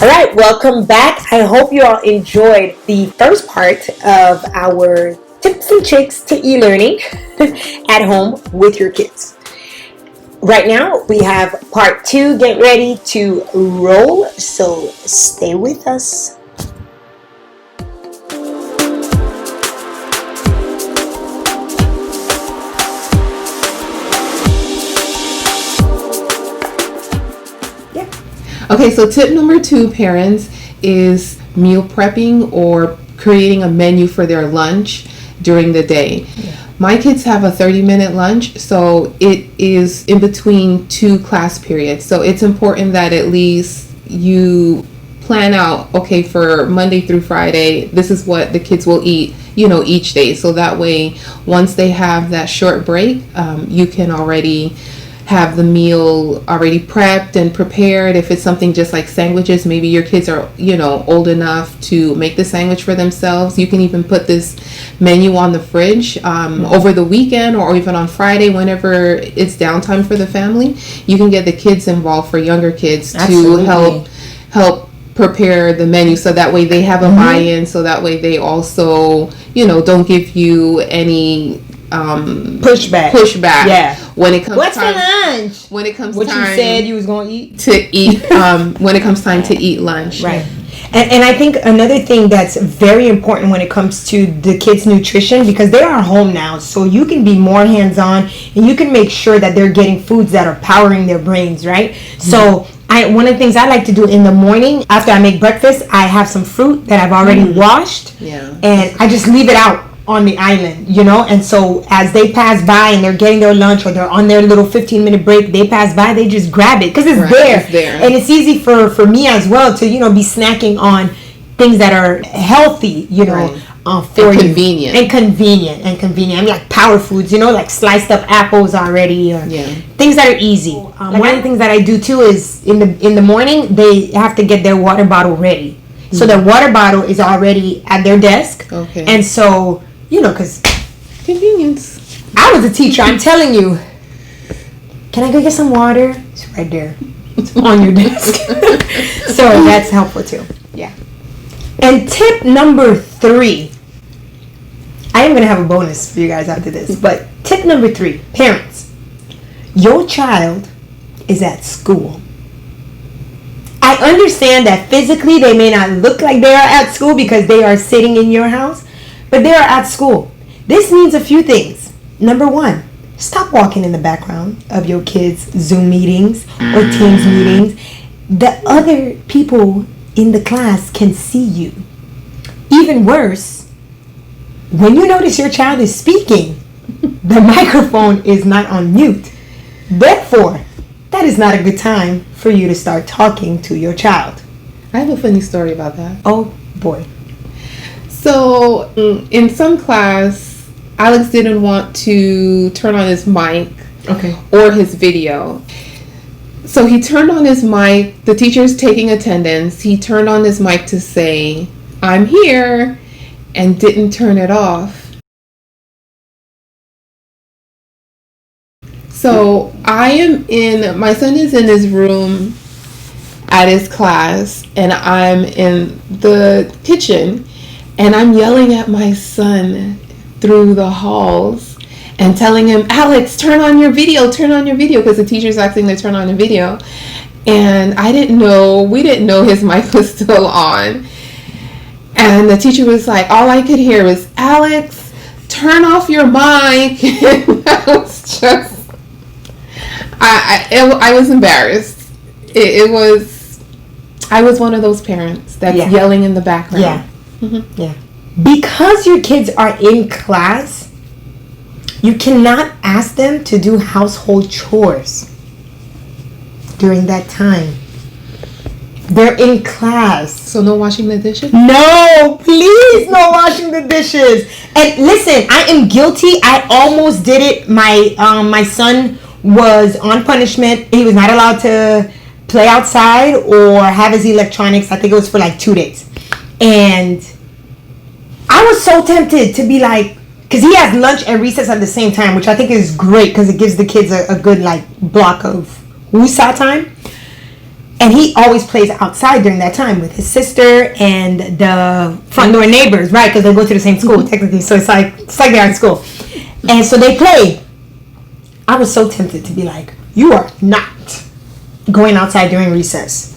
All right, welcome back. I hope you all enjoyed the first part of our tips and tricks to e-learning at home with your kids. Right now, we have part 2. Get ready to roll, so stay with us. Okay, so tip number 2, parents, is meal prepping or creating a menu for their lunch during the day. My kids have a 30-minute lunch, so it is in between 2 class periods. So it's important that at least you plan out, okay, for Monday through Friday, this is what the kids will eat, each day. So that way, once they have that short break, you can already have the meal already prepped and prepared. If it's something just like sandwiches, maybe your kids are, old enough to make the sandwich for themselves. You can even put this menu on the fridge over the weekend or even on Friday whenever it's downtime for the family. You can get the kids involved, for younger kids, to help prepare the menu, so that way they have a buy-in, so that way they also, don't give you any pushback. Yeah. When it comes what's for lunch? When it comes what time you said you was gonna eat to eat. When it comes time to eat lunch. Right. And I think another thing that's very important when it comes to the kids' nutrition, because they are home now, so you can be more hands-on and you can make sure that they're getting foods that are powering their brains, right? So one of the things I like to do in the morning after I make breakfast, I have some fruit that I've already washed, and I just leave it out on the island, and so as they pass by and they're getting their lunch or they're on their little 15-minute break, they pass by, they just grab it because it's there. And it's easy for me as well to be snacking on things that are healthy, for and convenient. And convenient. I mean, like power foods, like sliced up apples already, or things that are easy. One of the things that I do too is in the morning they have to get their water bottle ready. So their water bottle is already at their desk. Okay. And so because convenience. I was a teacher, I'm telling you. Can I go get some water? It's right there. It's on your desk. So that's helpful too. Yeah. And tip number 3. I am going to have a bonus for you guys after this. But tip number 3. Parents, your child is at school. I understand that physically they may not look like they are at school because they are sitting in your house, but they are at school. This means a few things. Number 1, stop walking in the background of your kids' Zoom meetings or Teams meetings. The other people in the class can see you. Even worse, when you notice your child is speaking, the microphone is not on mute. Therefore, that is not a good time for you to start talking to your child. I have a funny story about that. Oh boy. So in some class, Alex didn't want to turn on his mic or his video. So he turned on his mic. The teacher's taking attendance. He turned on his mic to say, "I'm here," and didn't turn it off. So my son is in his room at his class, and I'm in the kitchen, and I'm yelling at my son through the halls and telling him, "Alex, turn on your video, because the teacher's asking to turn on the video. And we didn't know his mic was still on. And the teacher was like, all I could hear was, "Alex, turn off your mic." That was just, I was embarrassed. I was one of those parents that's yelling in the background. Yeah. Mm-hmm. Yeah. Because your kids are in class, you cannot ask them to do household chores during that time. They're in class. So no washing the dishes? No, please, no washing the dishes. And listen, I am guilty. I almost did it. My son was on punishment. He was not allowed to play outside or have his electronics. I think it was for like 2 days. And I was so tempted to be like, because he has lunch and recess at the same time, which I think is great because it gives the kids a good like block of woosah time. And he always plays outside during that time with his sister and the front door neighbors, right? Because they go to the same school technically, so it's like they're in school. And so they play. I was so tempted to be like, you are not going outside during recess.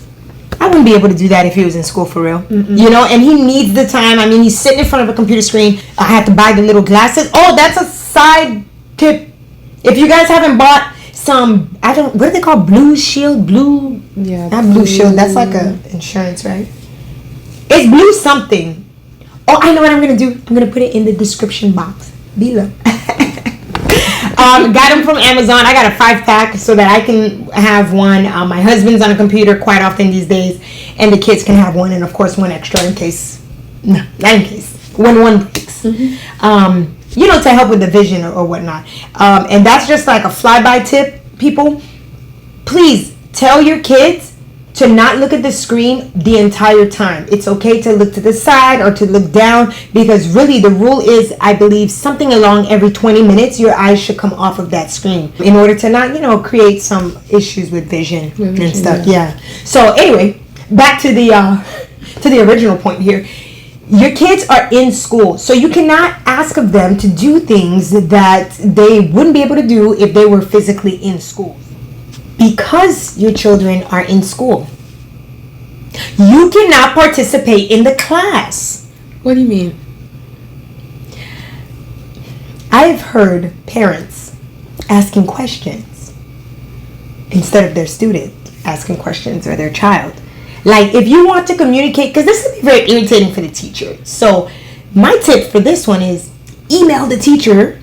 I wouldn't be able to do that if he was in school for real. You know, and he needs the time. I mean, he's sitting in front of a computer screen. I had to buy the little glasses. Oh, that's a side tip. If you guys haven't bought some, what do they call Blue Shield? Not Blue Shield. That's like a insurance, right? It's Blue something. Oh, I know what I'm going to do. I'm going to put it in the description box below. Got them from Amazon. I got a 5-pack so that I can have one. My husband's on a computer quite often these days, and the kids can have one, and of course one extra in case. No, not in case. When one breaks. You know, to help with the vision or whatnot. And that's just like a flyby tip, people. Please tell your kids to not look at the screen the entire time. It's okay to look to the side or to look down, because really the rule is, I believe, something along every 20 minutes your eyes should come off of that screen in order to not, you know, create some issues with vision and stuff. Yeah. So anyway, back to the original point here. Your kids are in school, so you cannot ask of them to do things that they wouldn't be able to do if they were physically in school. Because your children are in school, you cannot participate in the class. What do you mean? I've heard parents asking questions instead of their student asking questions, or their child. Like, if you want to communicate, because this will be very irritating for the teacher. So my tip for this one is email the teacher,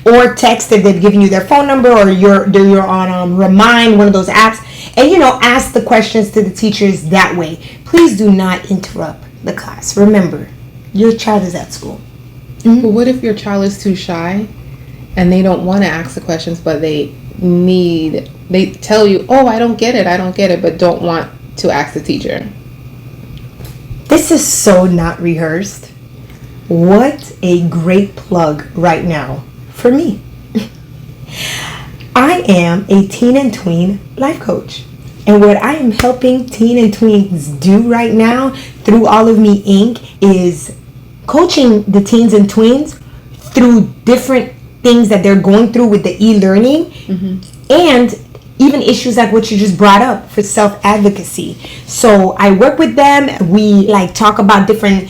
or text if they've given you their phone number, or you're on Remind, one of those apps, and, you know, ask the questions to the teachers that way. Please do not interrupt the class. Remember, your child is at school. But what if your child is too shy and they don't want to ask the questions, but they tell you, oh, I don't get it, but don't want to ask the teacher? This is so not rehearsed. What a great plug right now for me. I am a teen and tween life coach. And what I am helping teen and tweens do right now through All of Me Inc. is coaching the teens and tweens through different things that they're going through with the e-learning, and even issues like what you just brought up for self-advocacy. So I work with them. We talk about different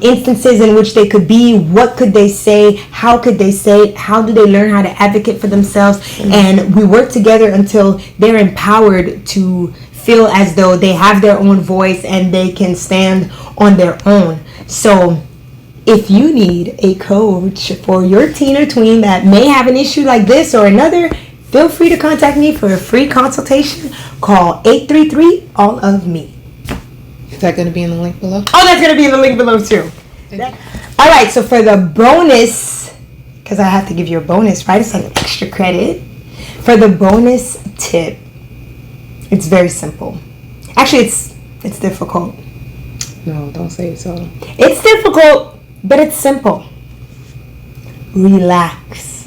instances in which they could be. What could they say? How could they say? How do they learn how to advocate for themselves? And we work together until they're empowered to feel as though they have their own voice and they can stand on their own. So if you need a coach for your teen or tween that may have an issue like this or another, feel free to contact me for a free consultation. Call 833-ALL-OF-ME. Is that going to be in the link below? Oh, that's going to be in the link below too. All right, so for the bonus, because I have to give you a bonus, right? It's like extra credit. For the bonus tip, it's very simple. Actually, it's difficult. No, don't say so. It's difficult, but it's simple. Relax.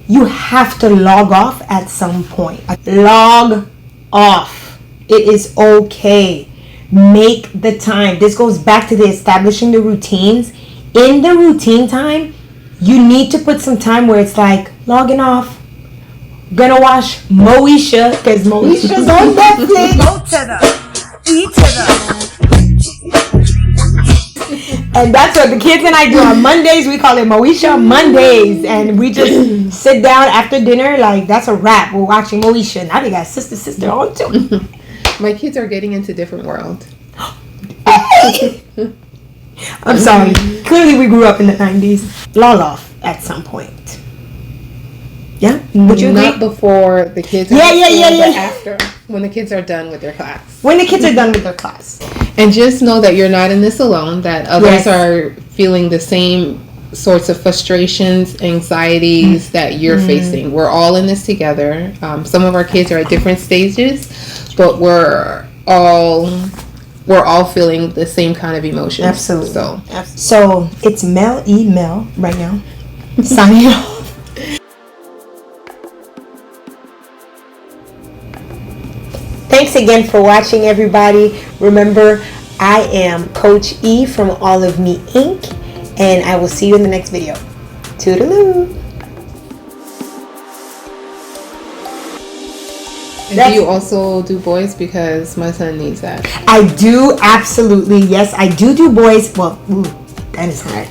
You have to log off at some point. Log off. It is okay. Make the time. This goes back to the establishing the routines. In the routine time, you need to put some time where it's like logging off. Gonna watch Moesha, because Moesha's on Netflix. Go to the eat to the. And that's what the kids and I do on Mondays. We call it Moesha Mondays. And we just sit down after dinner. Like, that's a wrap. We're watching Moesha. Now they got sister on too. My kids are getting into different world. I'm sorry. Clearly we grew up in the 90s. Log off at some point. Yeah? Would you agree? Not before the kids are but after, when the kids are done with their class. When the kids are done with their class. And just know that you're not in this alone, that others are feeling the same sorts of frustrations, anxieties that you're facing. We're all in this together. Some of our kids are at different stages, but we're all feeling the same kind of emotions. Absolutely. So it's Mel right now. Signing off. Thanks again for watching, everybody. Remember, I am Coach E from All of Me Inc. And I will see you in the next video. Toodaloo. Do you also do boys? Because my son needs that. I do, absolutely. Yes, I do boys. Well, that is hard.